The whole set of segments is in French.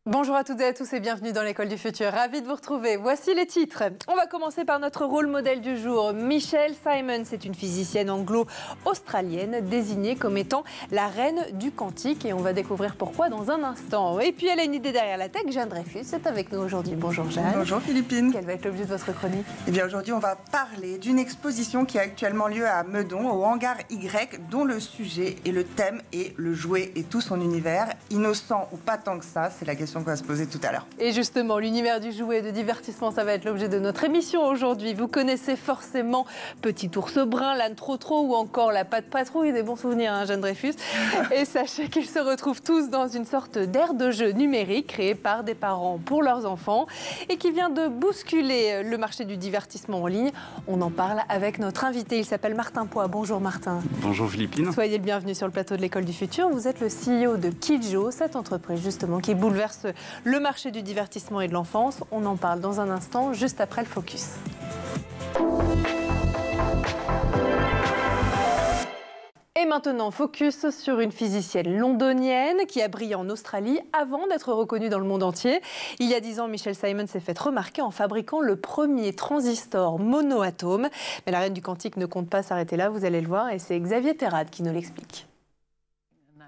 Bonjour à toutes et à tous et bienvenue dans l'École du Futur. Ravi de vous retrouver. Voici les titres. On va commencer par notre rôle modèle du jour. Michelle Simon, c'est une physicienne anglo-australienne désignée comme étant la reine du quantique. Et on va découvrir pourquoi dans un instant. Et puis elle a une idée derrière la tech. Jeanne Dreyfus est avec nous aujourd'hui. Bonjour Jeanne. Bonjour Philippine. Quel va être l'objet de votre chronique? Eh bien aujourd'hui on va parler d'une exposition qui a actuellement lieu à Meudon, au hangar Y, dont le sujet et le thème est le jouet et tout son univers. Innocent ou pas tant que ça, c'est la question qu'on va se poser tout à l'heure. Et justement, l'univers du jouet et de divertissement, ça va être l'objet de notre émission aujourd'hui. Vous connaissez forcément Petit Ours Brun, l'âne Trotro ou encore la Patte Patrouille, des bons souvenirs, hein, Jeanne Dreyfus. Et sachez qu'ils se retrouvent tous dans une sorte d'aire de jeu numérique créée par des parents pour leurs enfants et qui vient de bousculer le marché du divertissement en ligne. On en parle avec notre invité, il s'appelle Martin Poix. Bonjour Martin. Bonjour Philippine. Soyez le bienvenu sur le plateau de l'École du Futur. Vous êtes le CEO de Kidjo, cette entreprise justement qui bouleverse le marché du divertissement et de l'enfance. On en parle dans un instant, juste après le focus. Et maintenant, focus sur une physicienne londonienne qui a brillé en Australie avant d'être reconnue dans le monde entier. Il y a 10 ans, Michelle Simon s'est fait remarquer en fabriquant le premier transistor monoatome. Mais la reine du quantique ne compte pas s'arrêter là, vous allez le voir, et c'est Xavier Terrade qui nous l'explique.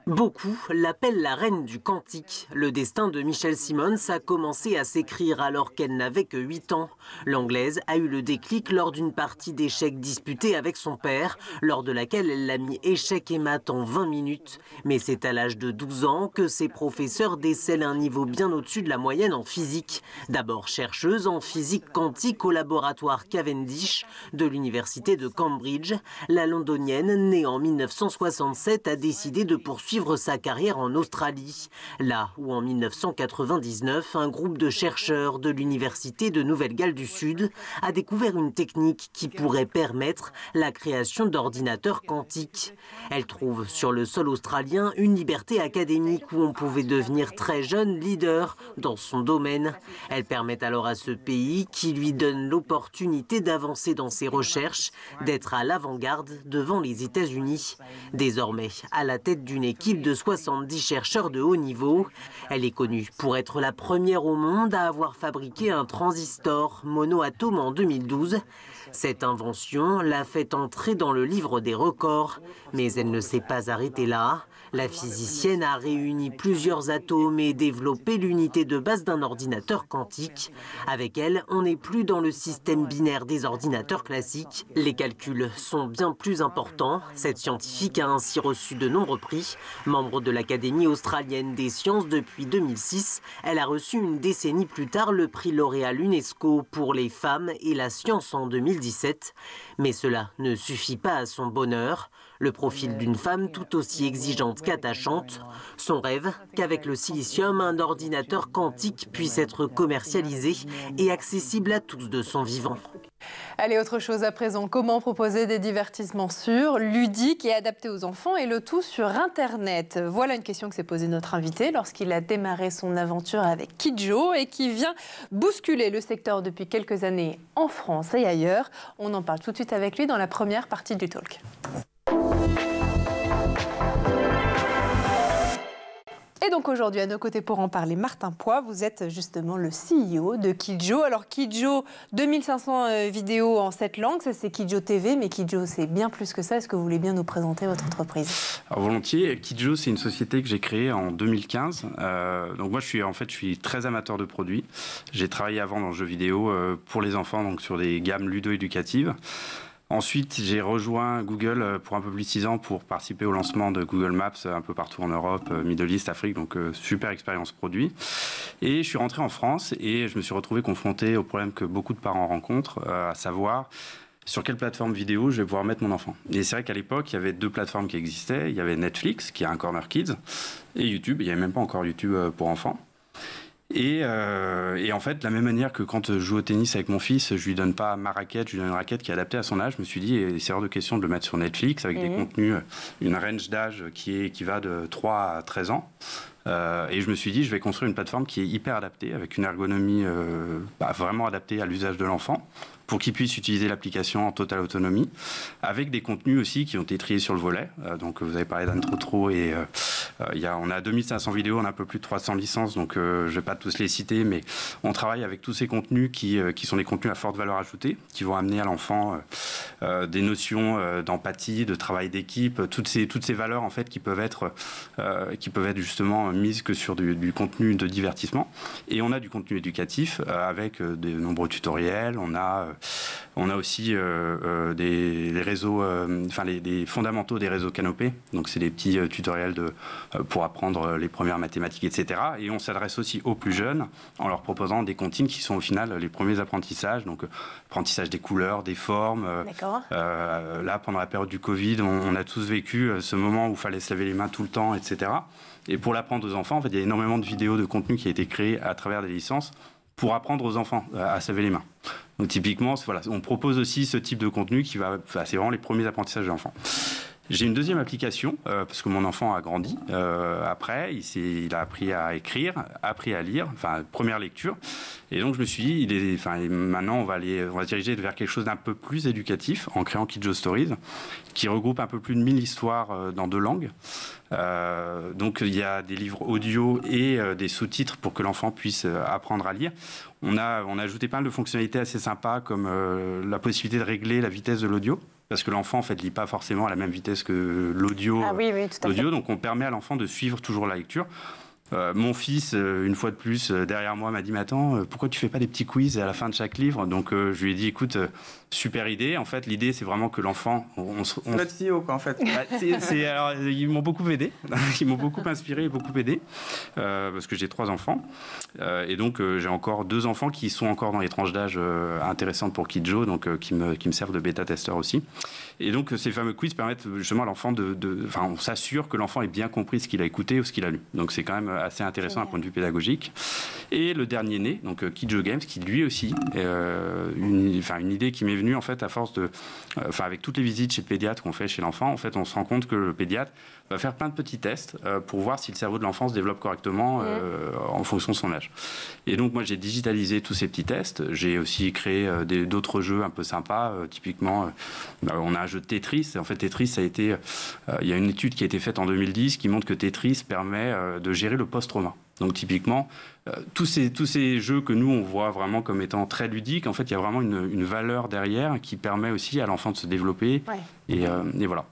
Beaucoup l'appellent la reine du quantique. Le destin de Michelle Simon a commencé à s'écrire alors qu'elle n'avait que 8 ans. L'Anglaise a eu le déclic lors d'une partie d'échecs disputée avec son père, lors de laquelle elle l'a mis échec et maths en 20 minutes. Mais c'est à l'âge de 12 ans que ses professeurs décèlent un niveau bien au-dessus de la moyenne en physique. D'abord chercheuse en physique quantique au laboratoire Cavendish de l'université de Cambridge, la londonienne, née en 1967, a décidé de poursuivre sa carrière en Australie, là où en 1999, un groupe de chercheurs de l'université de Nouvelle-Galles du Sud a découvert une technique qui pourrait permettre la création d'ordinateurs quantiques. Elle trouve sur le sol australien une liberté académique où on pouvait devenir très jeune leader dans son domaine. Elle permet alors à ce pays, qui lui donne l'opportunité d'avancer dans ses recherches, d'être à l'avant-garde devant les États-Unis. Désormais, à la tête d'une équipe de 70 chercheurs de haut niveau. Elle est connue pour être la première au monde à avoir fabriqué un transistor monoatome en 2012. Cette invention l'a fait entrer dans le livre des records, mais elle ne s'est pas arrêtée là. La physicienne a réuni plusieurs atomes et développé l'unité de base d'un ordinateur quantique. Avec elle, on n'est plus dans le système binaire des ordinateurs classiques. Les calculs sont bien plus importants. Cette scientifique a ainsi reçu de nombreux prix. Membre de l'Académie australienne des sciences depuis 2006, elle a reçu une décennie plus tard le prix L'Oréal UNESCO pour les femmes et la science en 2017. Mais cela ne suffit pas à son bonheur. Le profil d'une femme tout aussi exigeante qu'attachante. Son rêve qu'avec le silicium, un ordinateur quantique puisse être commercialisé et accessible à tous de son vivant. Allez, autre chose à présent. Comment proposer des divertissements sûrs, ludiques et adaptés aux enfants, et le tout sur Internet? Voilà une question que s'est posée notre invité lorsqu'il a démarré son aventure avec Kidjo et qui vient bousculer le secteur depuis quelques années en France et ailleurs. On en parle tout de suite avec lui dans la première partie du talk. Et donc aujourd'hui, à nos côtés pour en parler, Martin Poix, vous êtes justement le CEO de Kidjo. Alors Kidjo, 2500 vidéos en 7 langues, ça c'est Kidjo TV, mais Kidjo c'est bien plus que ça. Est-ce que vous voulez bien nous présenter votre entreprise? Alors volontiers, Kidjo c'est une société que j'ai créée en 2015. Donc moi je suis très amateur de produits. J'ai travaillé avant dans le jeu vidéo pour les enfants, donc sur des gammes ludo-éducatives. Ensuite, j'ai rejoint Google pour un peu plus de 6 ans pour participer au lancement de Google Maps un peu partout en Europe, Middle East, Afrique, donc super expérience produit. Et je suis rentré en France et je me suis retrouvé confronté au problème que beaucoup de parents rencontrent, à savoir sur quelle plateforme vidéo je vais pouvoir mettre mon enfant. Et c'est vrai qu'à l'époque, il y avait 2 plateformes qui existaient. Il y avait Netflix, qui a un corner kids, et YouTube. Il n'y avait même pas encore YouTube pour enfants. Et en fait, de la même manière que quand je joue au tennis avec mon fils, je lui donne pas ma raquette, je lui donne une raquette qui est adaptée à son âge. Je me suis dit, c'est hors de question de le mettre sur Netflix avec des contenus, une range d'âge qui va de 3 à 13 ans. Et je me suis dit, je vais construire une plateforme qui est hyper adaptée, avec une ergonomie vraiment adaptée à l'usage de l'enfant, pour qu'ils puissent utiliser l'application en totale autonomie, avec des contenus aussi qui ont été triés sur le volet. Donc vous avez parlé d'Anne Trotro et on a 2500 vidéos, on a un peu plus de 300 licences, donc je ne vais pas tous les citer, mais on travaille avec tous ces contenus qui sont des contenus à forte valeur ajoutée, qui vont amener à l'enfant des notions d'empathie, de travail d'équipe, toutes ces valeurs en fait qui peuvent être justement mises que sur du contenu de divertissement. Et on a du contenu éducatif avec de nombreux tutoriels. On a aussi des réseaux, les fondamentaux des réseaux Canopé. Donc c'est des petits tutoriels pour apprendre les premières mathématiques, etc. Et on s'adresse aussi aux plus jeunes en leur proposant des comptines qui sont au final les premiers apprentissages. Donc apprentissage des couleurs, des formes. Là, pendant la période du Covid, on a tous vécu ce moment où il fallait se laver les mains tout le temps, etc. Et pour l'apprendre aux enfants, en fait, il y a énormément de vidéos de contenu qui a été créé à travers des licences pour apprendre aux enfants à se laver les mains. Donc typiquement, voilà, on propose aussi ce type de contenu c'est vraiment les premiers apprentissages de l'enfant. J'ai une deuxième application, parce que mon enfant a grandi. Après, il a appris à écrire, appris à lire, première lecture. Et donc, je me suis dit, maintenant, on va se diriger vers quelque chose d'un peu plus éducatif, en créant Kidjo Stories, qui regroupe un peu plus de 1000 histoires dans 2 langues. Donc, il y a des livres audio et des sous-titres pour que l'enfant puisse apprendre à lire. On a ajouté pas mal de fonctionnalités assez sympas, comme la possibilité de régler la vitesse de l'audio. Parce que l'enfant, en fait, lit pas forcément à la même vitesse que l'audio. Ah oui, tout à fait. Donc, on permet à l'enfant de suivre toujours la lecture. Mon fils, une fois de plus, derrière moi, m'a dit « Mais attends, pourquoi tu fais pas des petits quiz à la fin de chaque livre ?» Donc, je lui ai dit « Écoute, super idée. En fait, l'idée, c'est vraiment que l'enfant... C'est notre CEO, quoi, en fait. Alors, ils m'ont beaucoup aidé. Ils m'ont beaucoup inspiré et beaucoup aidé. Parce que j'ai 3 enfants. Et donc, j'ai encore 2 enfants qui sont encore dans les tranches d'âge intéressantes pour Kidjo, donc qui me servent de bêta-testeur aussi. Et donc, ces fameux quiz permettent justement à l'enfant on s'assure que l'enfant ait bien compris ce qu'il a écouté ou ce qu'il a lu. Donc, c'est quand même assez intéressant d'un point de vue pédagogique. Et le dernier né, donc Kidjo Games, qui lui aussi, une idée qui m'est venue en fait à force avec toutes les visites chez le pédiatre qu'on fait chez l'enfant, en fait, on se rend compte que le pédiatre va faire plein de petits tests pour voir si le cerveau de l'enfant se développe correctement en fonction de son âge. Et donc, moi, j'ai digitalisé tous ces petits tests. J'ai aussi créé d'autres jeux un peu sympas. Typiquement, on a un jeu de Tetris. En fait, Tetris, il y a une étude qui a été faite en 2010 qui montre que Tetris permet de gérer le post-trauma. Donc typiquement, tous ces jeux que nous, on voit vraiment comme étant très ludiques, en fait, il y a vraiment une valeur derrière qui permet aussi à l'enfant de se développer. Ouais. Et voilà.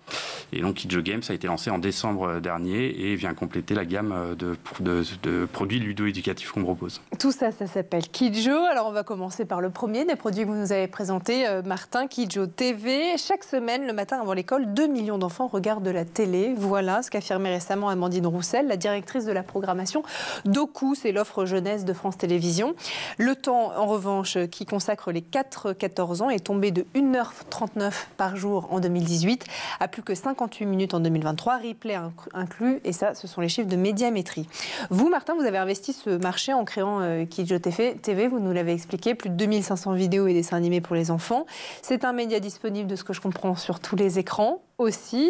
Et donc, Kidjo Games a été lancé en décembre dernier et vient compléter la gamme de produits ludo-éducatifs qu'on propose. Tout ça, ça s'appelle Kidjo. Alors, on va commencer par le premier des produits que vous nous avez présentés, Martin, Kidjo TV. Chaque semaine, le matin avant l'école, 2 millions d'enfants regardent de la télé. Voilà ce qu'a affirmé récemment Amandine Roussel, la directrice de la programmation d'Oku, c'est l'offre jeunesse de France Télévisions. Le temps, en revanche, qui consacre les 4-14 ans est tombé de 1h39 par jour en 2018 à plus que 58 minutes en 2023, replay inclus, et ça, ce sont les chiffres de Médiamétrie. Vous, Martin, vous avez investi ce marché en créant Kidjo TV, vous nous l'avez expliqué, plus de 2500 vidéos et dessins animés pour les enfants. C'est un média disponible, de ce que je comprends, sur tous les écrans aussi.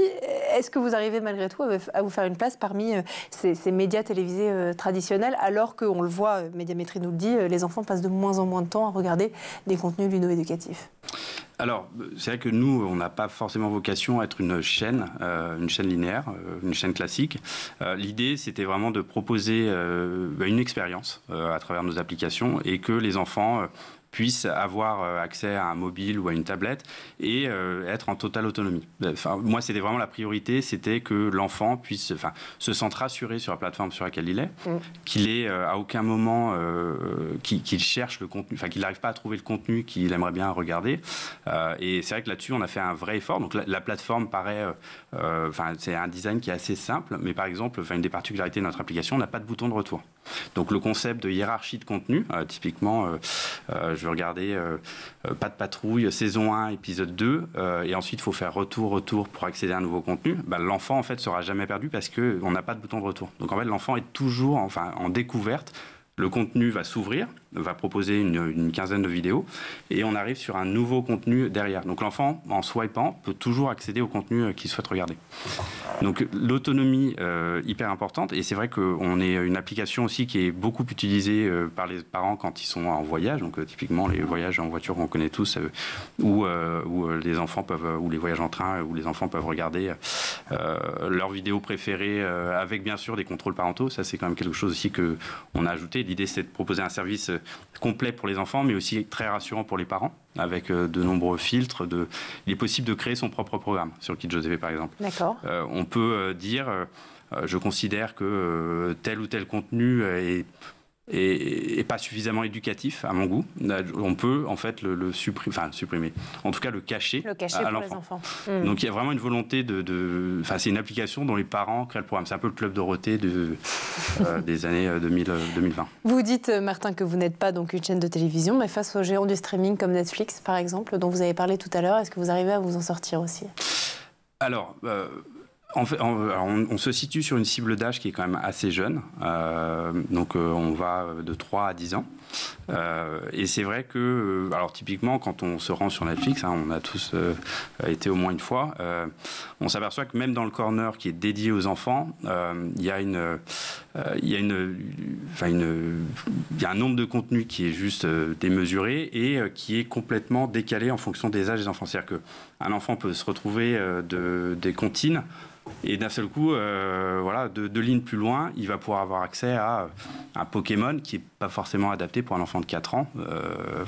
Est-ce que vous arrivez malgré tout à vous faire une place parmi ces médias télévisés traditionnels, alors qu'on le voit, Médiamétrie nous le dit, les enfants passent de moins en moins de temps à regarder des contenus ludo-éducatifs? Alors, c'est vrai que nous, on n'a pas forcément vocation à être une chaîne linéaire, une chaîne classique. L'idée, c'était vraiment de proposer une expérience à travers nos applications et que les enfants puissent avoir accès à un mobile ou à une tablette et être en totale autonomie. Enfin, moi, c'était vraiment la priorité, c'était que l'enfant puisse se sentir rassuré sur la plateforme sur laquelle il est, qu'il ait à aucun moment qu'il cherche le contenu, qu'il n'arrive pas à trouver le contenu qu'il aimerait bien regarder. Et c'est vrai que là-dessus, on a fait un vrai effort. Donc la plateforme paraît, c'est un design qui est assez simple, mais par exemple, une des particularités de notre application, on n'a pas de bouton de retour. Donc le concept de hiérarchie de contenu, typiquement, je vais regarder Pas de patrouille, saison 1, épisode 2, et ensuite il faut faire retour pour accéder à un nouveau contenu. L'enfant en fait sera jamais perdu parce qu'on n'a pas de bouton de retour. Donc en fait l'enfant est toujours en découverte le contenu va s'ouvrir, va proposer une quinzaine de vidéos, et on arrive sur un nouveau contenu derrière. Donc l'enfant, en swipant, peut toujours accéder au contenu qu'il souhaite regarder. Donc l'autonomie hyper importante, et c'est vrai qu'on est une application aussi qui est beaucoup utilisée par les parents quand ils sont en voyage, donc typiquement les voyages en voiture qu'on connaît tous, où les enfants peuvent, ou les voyages en train, où les enfants peuvent regarder leurs vidéos préférées, avec bien sûr des contrôles parentaux. Ça c'est quand même quelque chose aussi qu'on a ajouté. L'idée c'est de proposer un service complet pour les enfants, mais aussi très rassurant pour les parents, avec de nombreux filtres. Il est possible de créer son propre programme sur KidJoeTV par exemple. D'accord. On peut dire, je considère que tel ou tel contenu est pas suffisamment éducatif à mon goût. On peut en fait le supprimer, en tout cas le cacher à l'enfant. Donc il y a vraiment une volonté c'est une application dont les parents créent le programme. C'est un peu le club Dorothée des années 2020. Vous dites, Martin, que vous n'êtes pas donc une chaîne de télévision, mais face aux géants du streaming comme Netflix par exemple, dont vous avez parlé tout à l'heure, est-ce que vous arrivez à vous en sortir aussi? Alors, en fait, on se situe sur une cible d'âge qui est quand même assez jeune. Donc, on va de 3 à 10 ans. Et c'est vrai que, alors typiquement, quand on se rend sur Netflix, on a tous été au moins une fois, on s'aperçoit que même dans le corner qui est dédié aux enfants, il y a un nombre de contenus qui est juste démesuré et qui est complètement décalé en fonction des âges des enfants. C'est-à-dire qu'un enfant peut se retrouver des comptines et d'un seul coup, deux lignes plus loin, il va pouvoir avoir accès à un Pokémon qui n'est pas forcément adapté pour un enfant de 4 ans,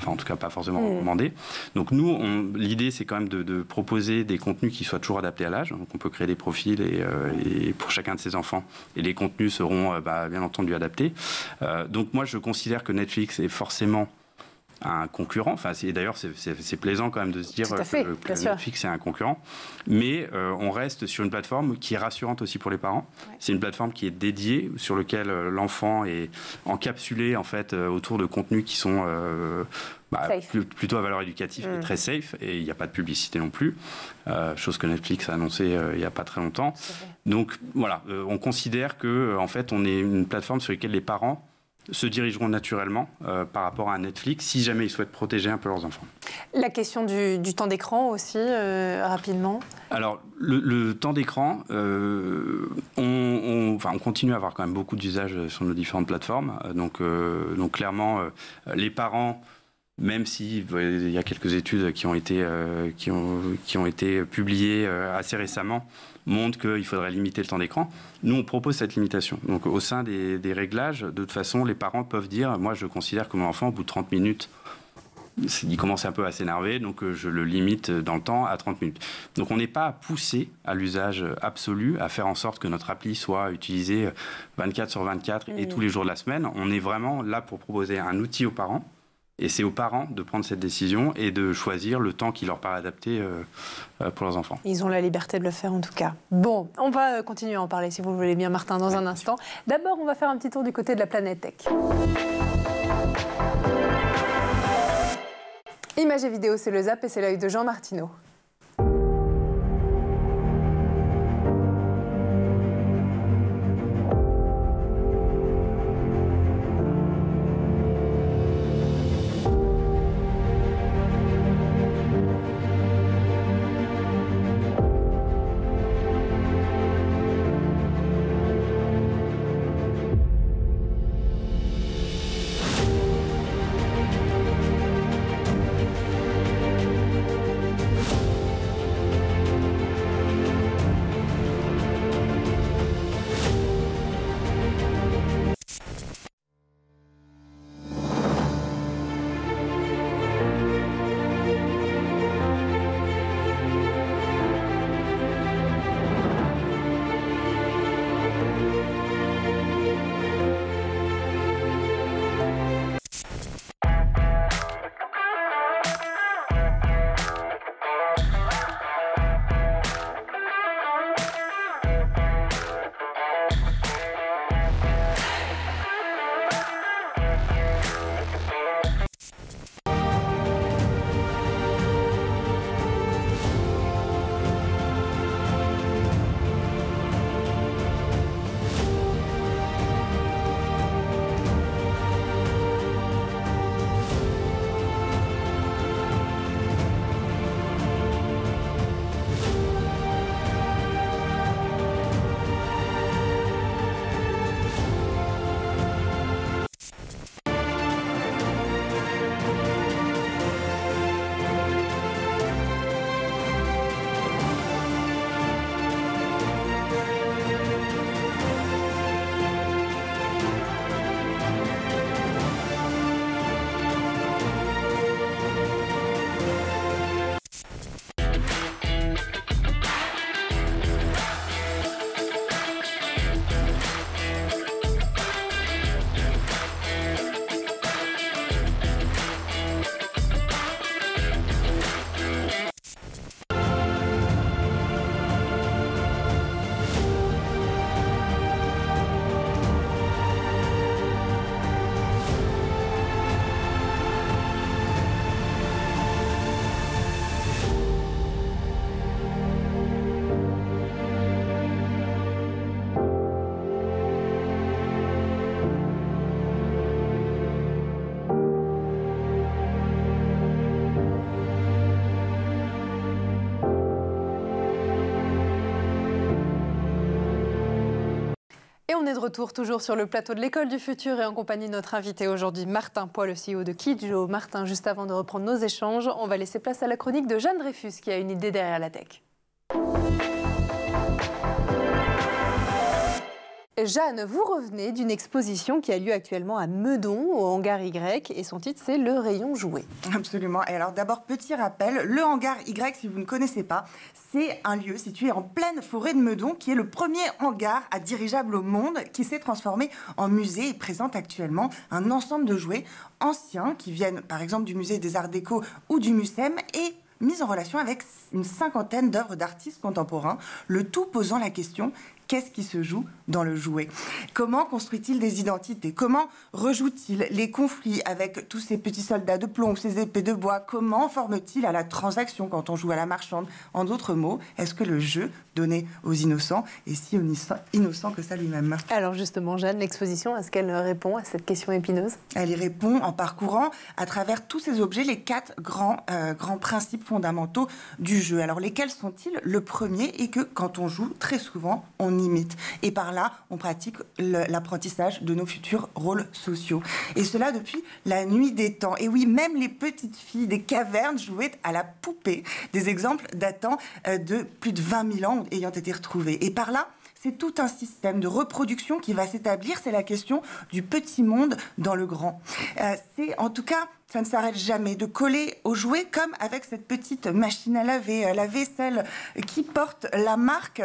en tout cas pas forcément recommandé. Donc nous, l'idée c'est quand même de proposer des contenus qui soient toujours adaptés à l'âge. Donc on peut créer des profils et pour chacun de ces enfants. Et les contenus seront bien entendu adaptés. Donc moi je considère que Netflix est forcément un concurrent. D'ailleurs, c'est plaisant quand même de se dire que Netflix est un concurrent. Mais on reste sur une plateforme qui est rassurante aussi pour les parents. Ouais. C'est une plateforme qui est dédiée, sur laquelle l'enfant est encapsulé en fait autour de contenus qui sont plutôt à valeur éducative et très safe. Et il n'y a pas de publicité non plus. Chose que Netflix a annoncé il n'y a pas très longtemps. Donc voilà, on considère que en fait, on est une plateforme sur laquelle les parents se dirigeront naturellement par rapport à Netflix si jamais ils souhaitent protéger un peu leurs enfants. La question du temps d'écran aussi, rapidement. Alors, le temps d'écran, on continue à avoir quand même beaucoup d'usages sur nos différentes plateformes. Donc clairement, les parents, même s'il y a quelques études qui ont été publiées assez récemment, montrent qu'il faudrait limiter le temps d'écran. Nous, on propose cette limitation. Donc, au sein des réglages, de toute façon, les parents peuvent dire « Moi, je considère que mon enfant, au bout de 30 minutes, il commence un peu à s'énerver, donc je le limite dans le temps à 30 minutes. » Donc, on n'est pas poussé à l'usage absolu, à faire en sorte que notre appli soit utilisée 24 sur 24 et tous les jours de la semaine. On est vraiment là pour proposer un outil aux parents. Et c'est aux parents de prendre cette décision et de choisir le temps qui leur paraît adapté pour leurs enfants. Ils ont la liberté de le faire en tout cas. Bon, on va continuer à en parler si vous le voulez bien, Martin, dans un instant. D'abord, on va faire un petit tour du côté de la planète tech. Images et vidéos, c'est le Zap et c'est l'œil de Jean Martineau. Et on est de retour toujours sur le plateau de l'École du Futur et en compagnie de notre invité aujourd'hui, Martin Poix, le CEO de Kidjo. Martin, juste avant de reprendre nos échanges, on va laisser place à la chronique de Jeanne Dreyfus qui a une idée derrière la tech. Jeanne, vous revenez d'une exposition qui a lieu actuellement à Meudon, au Hangar Y, et son titre, c'est Le Rayon Jouet. Absolument. Et alors d'abord, petit rappel, le Hangar Y, si vous ne connaissez pas, c'est un lieu situé en pleine forêt de Meudon, qui est le premier hangar à dirigeable au monde, qui s'est transformé en musée et présente actuellement un ensemble de jouets anciens, qui viennent par exemple du musée des Arts Déco ou du MUSEM, et mis en relation avec une 50aine d'œuvres d'artistes contemporains, le tout posant la question: qu'est-ce qui se joue dans le jouet? Comment construit-il des identités? Comment rejoue-t-il les conflits avec tous ces petits soldats de plomb ou ces épées de bois? Comment forme-t-il à la transaction quand on joue à la marchande? En d'autres mots, est-ce que le jeu donné aux innocents est si innocent que ça lui-même? Alors justement, Jeanne, l'exposition, est-ce qu'elle répond à cette question épineuse? Elle y répond en parcourant à travers tous ces objets les 4 grands principes fondamentaux du jeu. Alors lesquels sont-ils? Le premier est que quand on joue, très souvent, on imite. Et par là, on pratique l'apprentissage de nos futurs rôles sociaux. Et cela depuis la nuit des temps. Et oui, même les petites filles des cavernes jouaient à la poupée. Des exemples datant de plus de 20 000 ans ayant été retrouvés. Et par là, c'est tout un système de reproduction qui va s'établir. C'est la question du petit monde dans le grand. C'est en tout cas... Ça ne s'arrête jamais de coller aux jouets, comme avec cette petite machine à laver, la vaisselle, qui porte la marque,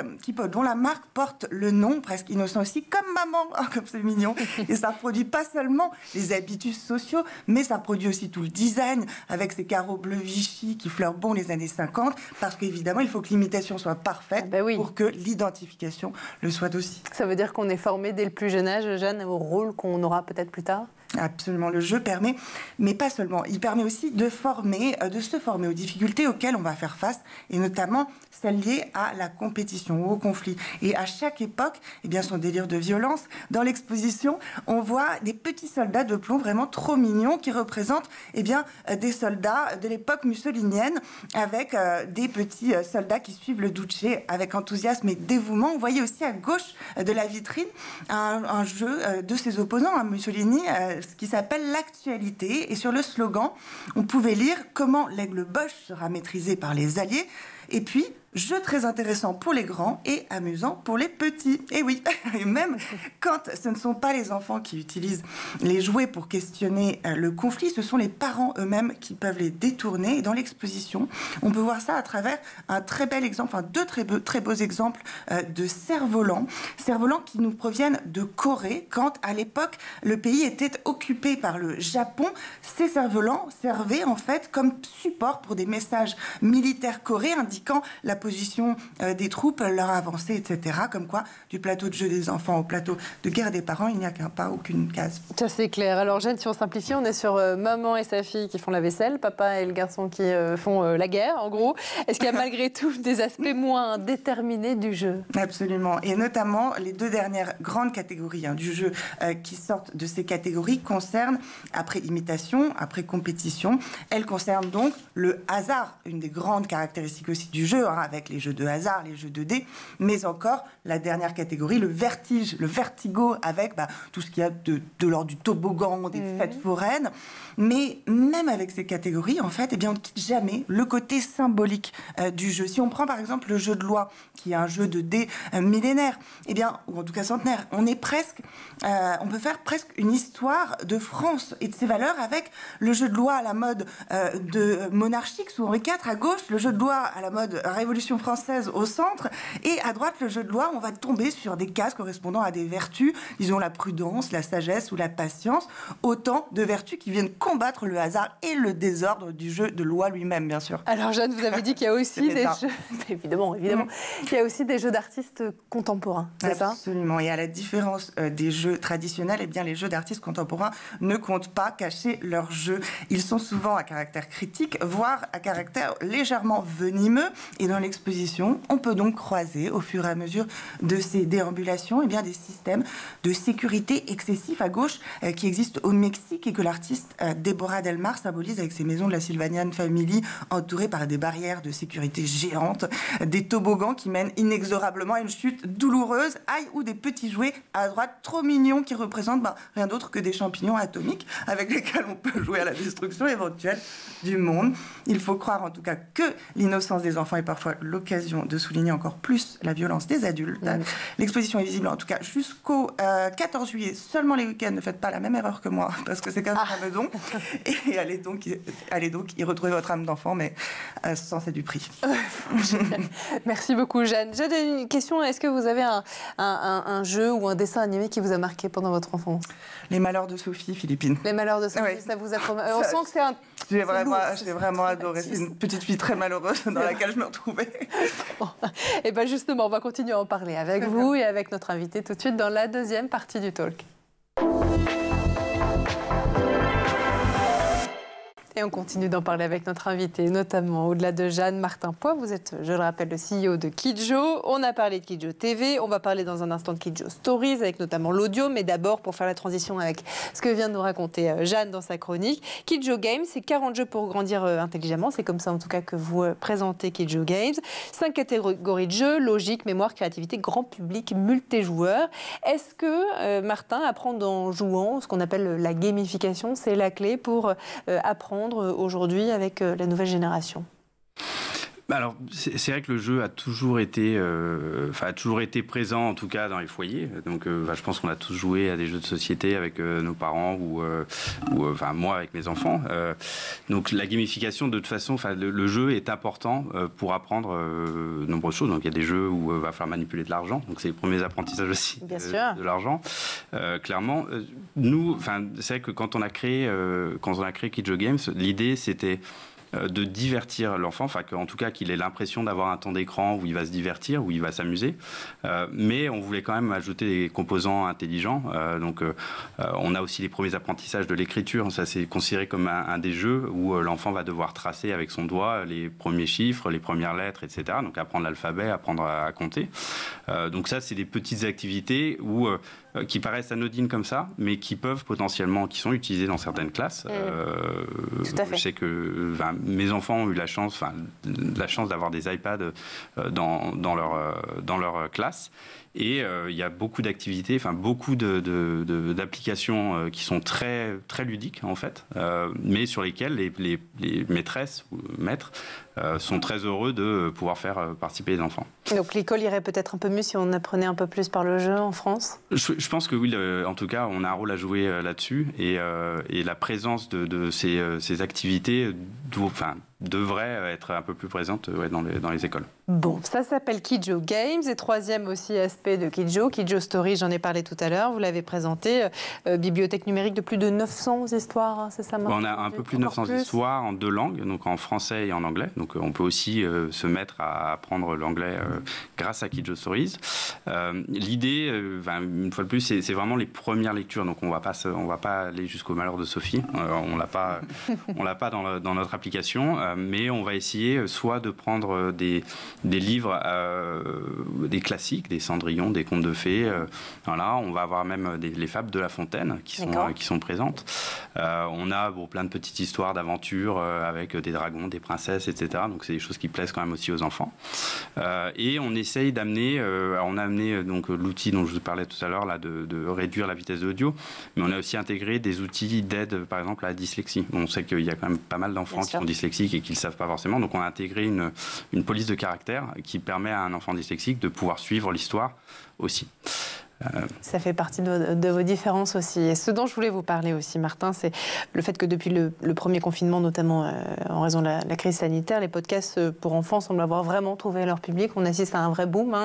dont la marque porte le nom, presque innocent aussi, comme maman. Oh, comme c'est mignon. Et ça produit pas seulement les habitus sociaux, mais ça produit aussi tout le design, avec ces carreaux bleu Vichy qui fleurent bon les années 50, parce qu'évidemment, il faut que l'imitation soit parfaite pour que l'identification le soit aussi. Ça veut dire qu'on est formé dès le plus jeune âge, Jeanne, au rôle qu'on aura peut-être plus tard? Absolument, le jeu permet, mais pas seulement, il permet aussi de se former aux difficultés auxquelles on va faire face, et notamment celles liées à la compétition ou au conflit. Et à chaque époque, eh bien, son délire de violence. Dans l'exposition, on voit des petits soldats de plomb vraiment trop mignons qui représentent des soldats de l'époque mussolinienne, avec des petits soldats qui suivent le Duce avec enthousiasme et dévouement. On voyait aussi à gauche de la vitrine un jeu de ses opposants à Mussolini, ce qui s'appelle l'actualité. Et sur le slogan, on pouvait lire « Comment l'aigle Boche sera maîtrisé par les Alliés ?» et puis jeu très intéressant pour les grands et amusant pour les petits. Et oui, et même quand ce ne sont pas les enfants qui utilisent les jouets pour questionner le conflit, ce sont les parents eux-mêmes qui peuvent les détourner. Et dans l'exposition, on peut voir ça à travers un très bel exemple, deux très beaux exemples de cerfs-volants. Cerfs-volants qui nous proviennent de Corée, quand à l'époque le pays était occupé par le Japon. Ces cerfs-volants servaient en fait comme support pour des messages militaires coréens indiquant la position des troupes, leur avancée, etc. Comme quoi, du plateau de jeu des enfants au plateau de guerre des parents, il n'y a qu'un pas, aucune case. Ça, c'est clair. Alors, Jeanne, si on simplifie, on est sur maman et sa fille qui font la vaisselle, papa et le garçon qui font la guerre, en gros. Est-ce qu'il y a malgré tout des aspects moins déterminés du jeu? Absolument. Et notamment, les 2 dernières grandes catégories du jeu qui sortent de ces catégories concernent, après imitation, après compétition, elles concernent donc le hasard, une des grandes caractéristiques aussi du jeu, avec les jeux de hasard, les jeux de dés, mais encore la dernière catégorie, le vertige, le vertigo, avec tout ce qu'il y a de l'ordre du toboggan, des fêtes foraines. Mais même avec ces catégories, en fait, on ne quitte jamais le côté symbolique du jeu. Si on prend par exemple le jeu de loi, qui est un jeu de dés millénaire, ou en tout cas centenaire, on peut faire presque une histoire de France et de ses valeurs avec le jeu de loi à la mode de monarchique sous Henri IV à gauche, le jeu de loi à la mode Révolution française au centre, et à droite le jeu de loi, on va tomber sur des cases correspondant à des vertus, disons la prudence, la sagesse ou la patience, autant de vertus qui viennent combattre le hasard et le désordre du jeu de loi lui-même, bien sûr. Alors Jeanne, vous avez dit qu'il y a aussi des jeux... Évidemment. Il y a aussi des jeux d'artistes contemporains, c'est ça? Absolument. Et à la différence des jeux traditionnels, les jeux d'artistes contemporains ne comptent pas cacher leurs jeux. Ils sont souvent à caractère critique, voire à caractère légèrement venimeux. Et dans l'exposition, on peut donc croiser au fur et à mesure de ces déambulations des systèmes de sécurité excessifs à gauche qui existent au Mexique et que l'artiste Deborah Del Mar symbolise avec ses maisons de la Sylvanian Family entourées par des barrières de sécurité géantes, des toboggans qui mènent inexorablement à une chute douloureuse, ou des petits jouets à droite trop mignons qui représentent rien d'autre que des champignons atomiques avec lesquels on peut jouer à la destruction éventuelle du monde. Il faut croire en tout cas que l'innocence des enfants est parfois l'occasion de souligner encore plus la violence des adultes. L'exposition est visible en tout cas jusqu'au 14 juillet, seulement les week-ends. Ne faites pas la même erreur que moi, parce que c'est quand même à Meudon. Et allez donc y retrouver votre âme d'enfant, mais sans c'est du prix. Merci beaucoup, Jeanne. J'ai une question. Est-ce que vous avez un jeu ou un dessin animé qui vous a marqué pendant votre enfance? Les Malheurs de Sophie, Philippine. Les Malheurs de Sophie, ça vous a... On sent que c'est un... J'ai vraiment adoré. C'est une petite fille très malheureuse dans laquelle je me retrouvais. Bon. Et bien justement, on va continuer à en parler avec vous et avec notre invité tout de suite dans la deuxième partie du talk. Et on continue d'en parler avec notre invité, notamment au-delà de Jeanne, Martin Poix. Vous êtes, je le rappelle, le CEO de Kidjo. On a parlé de Kidjo TV. On va parler dans un instant de Kidjo Stories, avec notamment l'audio. Mais d'abord, pour faire la transition avec ce que vient de nous raconter Jeanne dans sa chronique, Kidjo Games, c'est 40 jeux pour grandir intelligemment. C'est comme ça, en tout cas, que vous présentez Kidjo Games. 5 catégories de jeux: logique, mémoire, créativité, grand public, multijoueur. Est-ce que, Martin, apprendre en jouant, ce qu'on appelle la gamification, c'est la clé pour apprendre aujourd'hui avec la nouvelle génération? Alors, c'est vrai que le jeu a toujours été présent, en tout cas dans les foyers. Donc, je pense qu'on a tous joué à des jeux de société avec nos parents ou moi avec mes enfants. Donc, la gamification, de toute façon, le jeu est important pour apprendre de nombreuses choses. Donc, il y a des jeux où il va falloir manipuler de l'argent. Donc, c'est les premiers apprentissages aussi de l'argent. Clairement, nous, c'est vrai que quand on a créé Kidjo Games, l'idée c'était de divertir l'enfant, en tout cas qu'il ait l'impression d'avoir un temps d'écran où il va se divertir, où il va s'amuser, mais on voulait quand même ajouter des composants intelligents. Donc on a aussi les premiers apprentissages de l'écriture. Ça, c'est considéré comme un des jeux où l'enfant va devoir tracer avec son doigt les premiers chiffres, les premières lettres, etc. Donc apprendre l'alphabet, apprendre à compter. Donc ça, c'est des petites activités qui paraissent anodines comme ça, mais qui sont utilisées dans certaines classes. Tout à fait. Je sais que mes enfants ont eu la chance d'avoir des iPads dans leur classe. Et il y a beaucoup d'activités, beaucoup d'applications qui sont très, très ludiques, en fait, mais sur lesquelles les maîtresses ou maîtres sont très heureux de pouvoir faire participer les enfants. Donc l'école irait peut-être un peu mieux si on apprenait un peu plus par le jeu en France? Je pense que oui, en tout cas, on a un rôle à jouer là-dessus. Et la présence de ces activités devrait être un peu plus présente dans les écoles. Bon, ça s'appelle Kidjo Games. Et troisième aussi aspect de Kidjo Stories, j'en ai parlé tout à l'heure, vous l'avez présenté, bibliothèque numérique de plus de 900 histoires, hein, c'est ça? On a un peu plus de 900 histoires en 2 langues, donc en français et en anglais. Donc on peut aussi se mettre à apprendre l'anglais grâce à Kidjo Stories. L'idée, une fois de plus, c'est vraiment les premières lectures. Donc on va pas aller jusqu'au Malheur de Sophie. On l'a pas dans notre application, mais on va essayer soit de prendre des livres, des classiques, des Cendrillon, des contes de fées. On va avoir même les fables de La Fontaine qui sont présentes. On a plein de petites histoires d'aventures avec des dragons, des princesses, etc. Donc c'est des choses qui plaisent quand même aussi aux enfants. Et on essaye d'amener, on a amené donc l'outil dont je vous parlais tout à l'heure là de réduire la vitesse de l'audio, mais on a aussi intégré des outils d'aide, par exemple à la dyslexie. On sait qu'il y a quand même pas mal d'enfants qui sont dyslexiques et qui ne le savent pas forcément. Donc on a intégré une police de caractère qui permet à un enfant dyslexique de pouvoir suivre l'histoire aussi. Ça fait partie de vos différences aussi. Et ce dont je voulais vous parler aussi, Martin, c'est le fait que depuis le premier confinement, notamment en raison de la crise sanitaire, les podcasts pour enfants semblent avoir vraiment trouvé leur public. On assiste à un vrai boom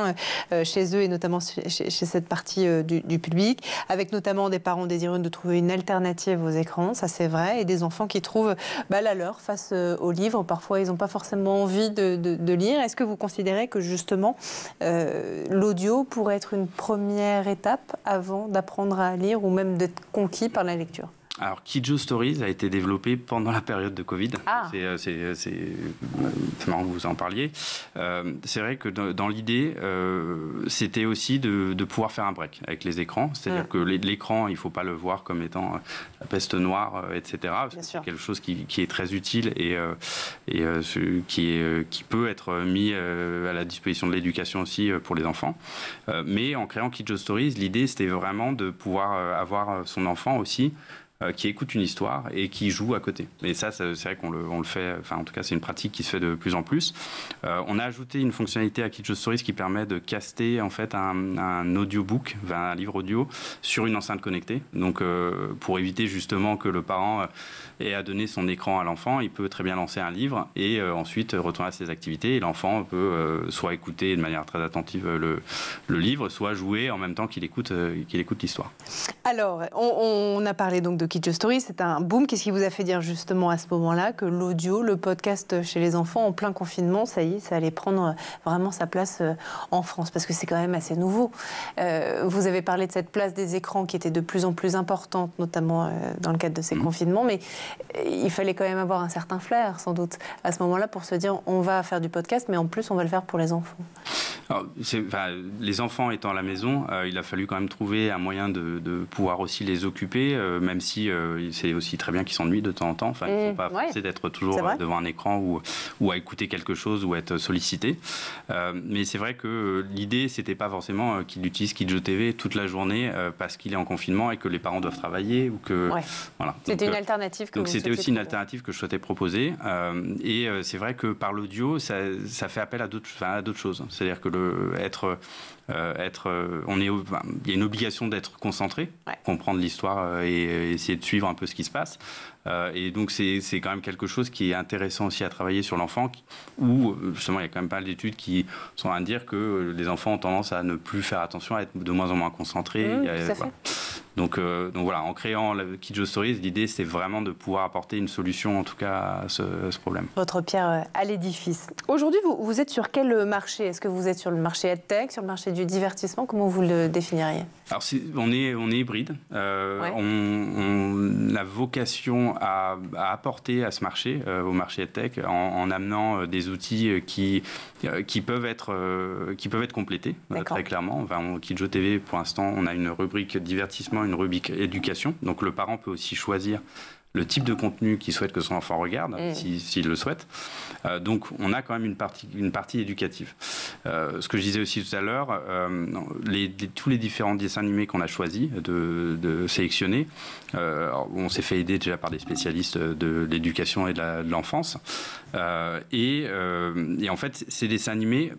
chez eux et notamment chez cette partie du public, avec notamment des parents désireux de trouver une alternative aux écrans, ça c'est vrai, et des enfants qui trouvent la leur face aux livres. Parfois, ils n'ont pas forcément envie de lire. Est-ce que vous considérez que justement l'audio pourrait être une première étape avant d'apprendre à lire ou même d'être conquis par la lecture? Alors, Kidjo Stories a été développé pendant la période de Covid. Ah. C'est marrant que vous en parliez. C'est vrai que dans l'idée, c'était aussi de pouvoir faire un break avec les écrans. C'est-à-dire que l'écran, il ne faut pas le voir comme étant la peste noire, etc. C'est quelque chose qui est très utile et qui peut être mis à la disposition de l'éducation aussi pour les enfants. Mais en créant Kidjo Stories, l'idée, c'était vraiment de pouvoir avoir son enfant aussi qui écoute une histoire et qui joue à côté. Et ça, c'est vrai qu'on le fait, enfin en tout cas c'est une pratique qui se fait de plus en plus. On a ajouté une fonctionnalité à Kidjo Stories qui permet de caster en fait un audiobook, un livre audio sur une enceinte connectée. Donc pour éviter justement que le parent ait à donner son écran à l'enfant, il peut très bien lancer un livre et ensuite retourner à ses activités et l'enfant peut soit écouter de manière très attentive le livre, soit jouer en même temps qu'il écoute l'histoire. Alors, on a parlé donc de Kidjo Stories, c'est un boom. Qu'est-ce qui vous a fait dire justement à ce moment-là que l'audio, le podcast chez les enfants en plein confinement, ça y est, ça allait prendre vraiment sa place en France? Parce que c'est quand même assez nouveau. Vous avez parlé de cette place des écrans qui était de plus en plus importante, notamment dans le cadre de ces confinements, mais il fallait quand même avoir un certain flair, sans doute, à ce moment-là, pour se dire on va faire du podcast, mais en plus on va le faire pour les enfants. Alors, les enfants étant à la maison, il a fallu quand même trouver un moyen de pouvoir aussi les occuper, même si c'est aussi très bien qu'ils s'ennuient de temps en temps. Enfin, il ne faut pas forcer d'être toujours devant un écran ou à écouter quelque chose ou à être sollicité. Mais c'est vrai que l'idée, c'était pas forcément qu'il utilise Kidjo TV toute la journée parce qu'il est en confinement et que les parents doivent travailler ou que voilà. C'était une alternative que donc c'était aussi une alternative que je souhaitais proposer. Et c'est vrai que par l'audio, ça fait appel à d'autres choses. C'est-à-dire que il y a une obligation d'être concentré, comprendre l'histoire et essayer de suivre un peu ce qui se passe. Et donc c'est quand même quelque chose qui est intéressant aussi à travailler sur l'enfant, où justement il y a quand même pas mal d'études qui sont à dire que les enfants ont tendance à ne plus faire attention, à être de moins en moins concentrés. Donc voilà, en créant Kidjo Stories, l'idée c'était vraiment de pouvoir apporter une solution en tout cas à ce problème. Votre pierre à l'édifice. Aujourd'hui, vous êtes sur quel marché? Est-ce que vous êtes sur le marché EdTech, sur le marché du divertissement? Comment vous le définiriez? Alors on est hybride. On a vocation à apporter à ce marché, au marché EdTech, en amenant des outils qui peuvent être complétés très clairement. Enfin, Kidjo TV, pour l'instant, on a une rubrique divertissement, une rubrique éducation. Donc le parent peut aussi choisir le type de contenu qu'il souhaite que son enfant regarde, s'il le souhaite. Donc, on a quand même une partie éducative. Ce que je disais aussi tout à l'heure, tous les différents dessins animés qu'on a choisi de sélectionner, on s'est fait aider déjà par des spécialistes de l'éducation et de l'enfance. Et en fait, ces dessins animés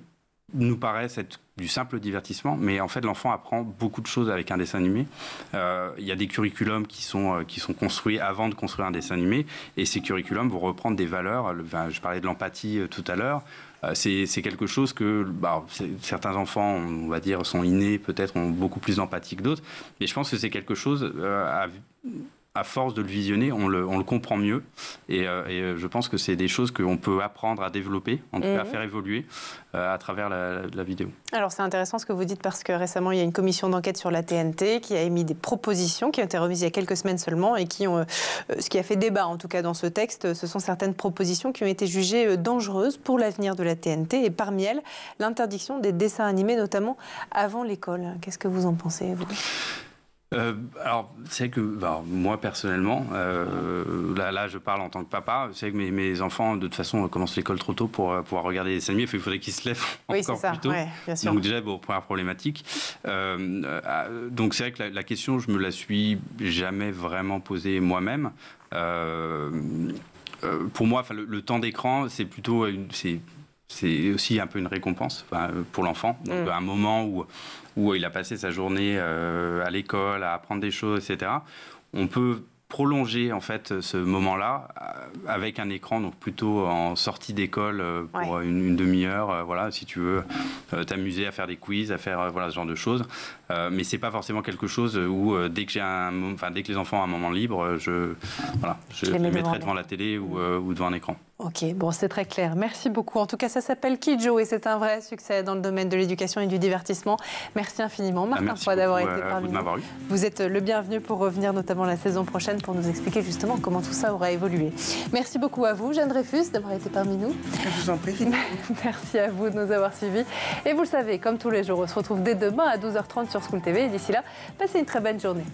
nous paraissent être du simple divertissement, mais en fait l'enfant apprend beaucoup de choses avec un dessin animé. Il y a des curriculums qui sont construits avant de construire un dessin animé, et ces curriculums vont reprendre des valeurs. Je parlais de l'empathie tout à l'heure. C'est quelque chose que certains enfants, on va dire, sont innés, peut-être ont beaucoup plus d'empathie que d'autres, mais je pense que c'est quelque chose à force de le visionner, on le comprend mieux. Et je pense que c'est des choses qu'on peut apprendre à développer, en tout cas à faire évoluer à travers la vidéo. Alors c'est intéressant ce que vous dites, parce que récemment, il y a une commission d'enquête sur la TNT qui a émis des propositions qui ont été remises il y a quelques semaines seulement et ce qui a fait débat, en tout cas dans ce texte, ce sont certaines propositions qui ont été jugées dangereuses pour l'avenir de la TNT. Et parmi elles, l'interdiction des dessins animés, notamment avant l'école. Qu'est-ce que vous en pensez, vous ? Alors, c'est que moi personnellement, là je parle en tant que papa, c'est que mes enfants de toute façon commencent l'école trop tôt pour pouvoir regarder les dessins animés. Il faudrait qu'ils se lèvent encore plus tôt. Ouais, bien sûr. Donc déjà, première problématique. Donc c'est vrai que la question, je me la suis jamais vraiment posée moi-même. Pour moi, le temps d'écran, c'est plutôt c'est aussi un peu une récompense pour l'enfant. Donc un moment où il a passé sa journée à l'école, à apprendre des choses, etc. On peut prolonger en fait ce moment-là avec un écran, donc plutôt en sortie d'école pour une demi-heure, voilà, si tu veux t'amuser à faire des quiz, à faire ce genre de choses. Mais c'est pas forcément quelque chose où dès que les enfants ont un moment libre, je les mettrai devant la télé ou devant un écran. Ok, bon, c'est très clair. Merci beaucoup. En tout cas, ça s'appelle Kidjo et c'est un vrai succès dans le domaine de l'éducation et du divertissement. Merci infiniment, Martin Foy, d'avoir été parmi nous. Vous êtes le bienvenu pour revenir notamment la saison prochaine pour nous expliquer justement comment tout ça aura évolué. Merci beaucoup à vous, Jeanne Dreyfus, d'avoir été parmi nous. Je vous en prie. Merci à vous de nous avoir suivis. Et vous le savez, comme tous les jours, on se retrouve dès demain à 12h30 sur School TV. Et d'ici là, passez une très bonne journée.